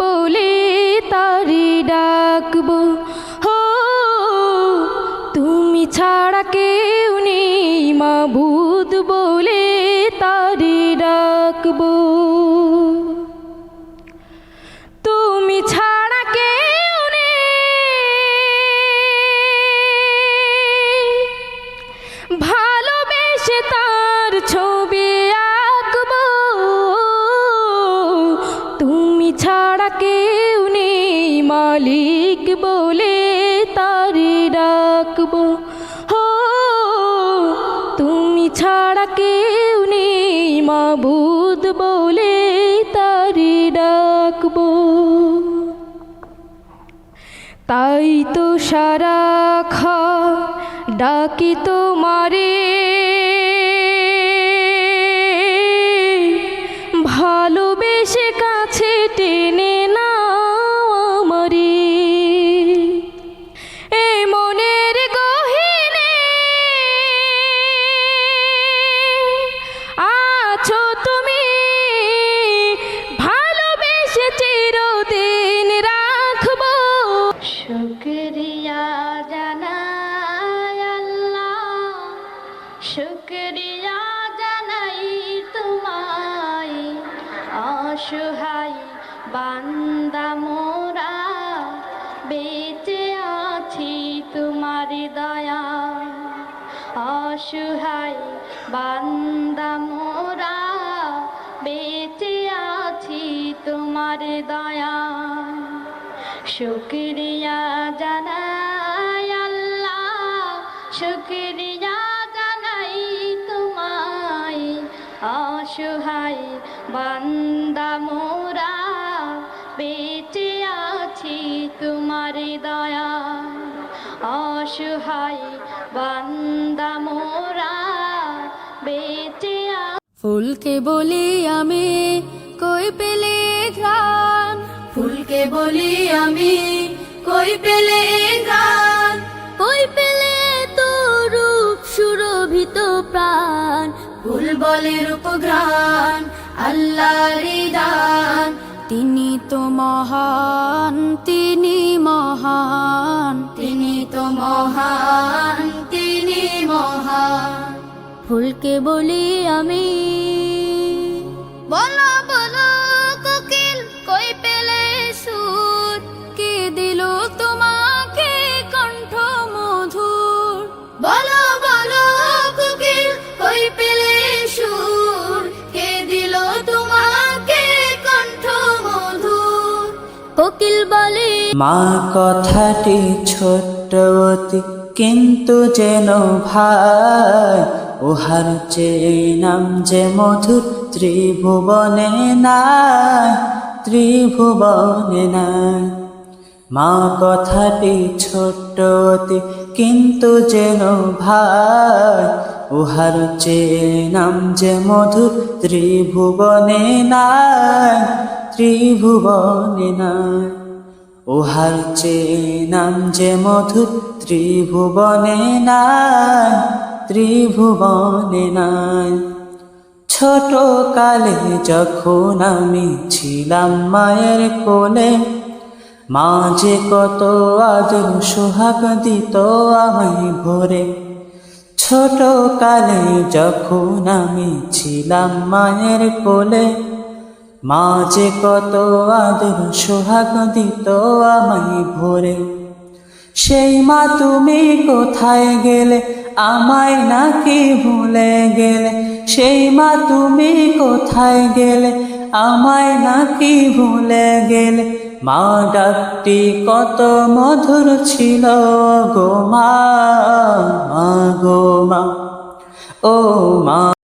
বলে তারি ডাকবো। হো তুমি ছাড়া কেউ নেই মাবুদ বলে তারি ডাকবো। তুমি ছাড়া কেউ নেই ভালোবেসে তার ছবি আঁকবো। তুমি ছাড়া কেউ নেই মালিক বলে তারি ডাকবো। হো তুমি ছাড়া কেউ নেই মাবুদ বলে তারি ডাকবো। তাই তো সারাক্ষণ ডাকি তোমারে, ভালোবেসে কাছে টেনে নাও আমারে। এই মনের গহীনে আছো তুমি, ভালোবেসে চিরদিন রাখবো। শুকরিয়া জানাই আল্লাহ, শুকরিয়া জানাই তোমায়। অসহায় বান্দা মোরা বেঁচে আছি তোমার দয়া। অসহায় বান্দা মোরা বেঁচে আছি তোমার দয়া। শুকরিয়া জানাই আল্লাহ, শুকরিয়া জানাই তোমায়। অসহায় বান্দা মোরা বেঁচে আছি তোমার দয়া। অসহায় বান্দা মোরা বেঁচে ফুলকে বলি আমি কই পেলে ঘ্রাণ, ফুলকে বলি আমি কই পেলে ঘ্রাণ। কই পেলে তো রূপ সুরভিত প্রাণ, ফুল বলে রূপঘ্রাণ আল্লাহর দান। তিনি তো মহান, তিনি মহান, তিনি তো মহান, তিনি মহান। ফুলকে বলি আমি বলো বলো কোকিল কই পেলে সুর, কে দিল তোমাকে কণ্ঠ মধুর। বলো বলো কোকিল কই পেলে সুর, কে দিল তোমাকে কণ্ঠ মধুর। কোকিল বলে মা কথাটি ছোট্ট অতি কিন্তু যেন ভাই, উহার চেয়ে নাম যে মধুর ত্রিভুবনে নাই, ত্রিভুবনে নাই। মা কথাটি ছোট্ট অতি কিন্তু যেন ভাই, উহার চেয়ে নাম যে মধুর ত্রিভুবনে নাই, ত্রিভুবনে নাই। উহার চেয়ে নাম যে মধুর ত্রিভুবনে নাই, ত্রিভুবনে নাই। ছোট কালে যখন আমি ছিলাম মায়ের কোলে, মা যে কত আদর সোহাগ দিত আমায় ভরে। ছোট কালে যখন আমি ছিলাম মায়ের কোলে, মা যে কত আদর সোহাগ দিত আমায় ভরে। সেই মা তুমি কোথায় গেলে, আমায় নাকি ভুলে গেলে। সেই মা তুমি কোথায় গেলে, আমায় নাকি ভুলে গেলে। মা ডাকটি কত মধুর ছিল গো মা, মা গো মা, ও মা।